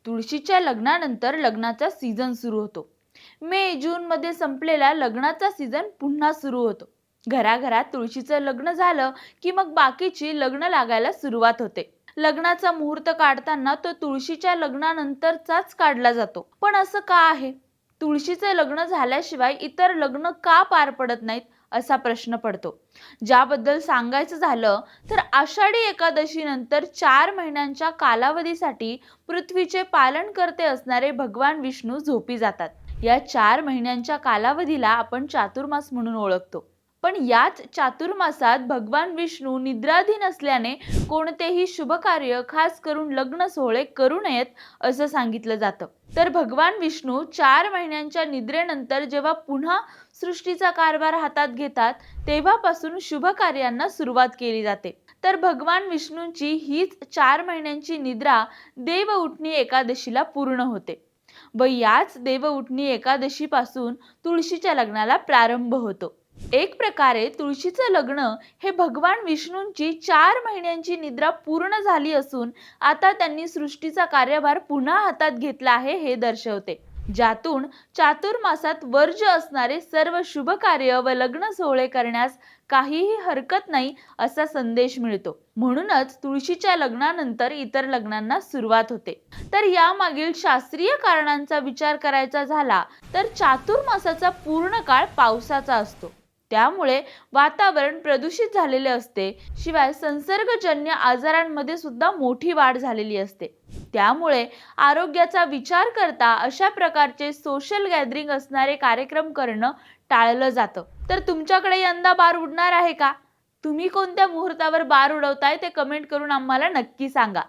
तुळशीच्या लग्नानंतर लग्नाचा सीझन सुरू होतो. मे जून मध्ये संपलेला लग्नाचा सीझन पुन्हा सुरू होतो. घराघरात तुळशीचं लग्न झालं की मग बाकीची लग्न लागायला सुरुवात होते. लग्नाचा मुहूर्त काढताना तो तुळशीच्या लग्नानंतरचाच काढला जातो. पण असं का आहे? तुळशीचं लग्न झाल्याशिवाय इतर लग्न का पार पडत नाहीत असा प्रश्न पडतो. ज्याबद्दल सांगायचं झालं तर आषाढी एकादशी नंतर 4 महिन्यांच्या कालावधीसाठी पृथ्वीचे पालन करते असणारे भगवान विष्णू झोपी जातात. या 4 महिन्यांच्या कालावधीला आपण चातुर्मास म्हणून ओळखतो. पण याच चातुर्मासात भगवान विष्णू निद्राधीन असल्याने कोणतेही शुभ कार्य, खास करून लग्न सोहळे करू नयेत असं सांगितलं जातं. तर भगवान विष्णू 4 महिन्यांच्या निद्रेनंतर जेव्हा पुन्हा सृष्टीचा कारभार हातात घेतात तेव्हापासून शुभ कार्यांना सुरुवात केली जाते. तर भगवान विष्णूंची हीच 4 महिन्यांची निद्रा देव उठणी एकादशीला पूर्ण होते व याच देव उठणी एकादशी पासून तुळशीच्या लग्नाला प्रारंभ होतो. एक प्रकारे तुळशीचं लग्न हे भगवान विष्णूंची 4 महिन्यांची निद्रा पूर्ण झाली असून आता त्यांनी सृष्टीचा कार्यभार पुन्हा हातात घेतला आहे हे दर्शवते. ज्यातून चातुर्मासात वर्ज्य असणारे सर्व शुभ कार्य व लग्न सोहळे करण्यास काहीही हरकत नाही असा संदेश मिळतो. म्हणूनच तुळशीच्या लग्नानंतर इतर लग्नांना सुरुवात होते. तर यामागील शास्त्रीय कारणांचा विचार करायचा झाला तर चातुर्मासाचा पूर्ण काळ पावसाचा असतो. त्यामुळे वातावरण प्रदूषित झालेले असते. शिवाय संसर्गजन्य आजारांमध्ये सुद्धा मोठी वाढ झालेली असते. त्यामुळे आरोग्याचा विचार करता अशा प्रकारचे सोशल गॅदरिंग असणारे कार्यक्रम करणं टाळलं जातं. तर तुमच्याकडे यंदा बार उडणार आहे का? तुम्ही कोणत्या मुहूर्तावर बार उडवताय ते कमेंट करून आम्हाला नक्की सांगा.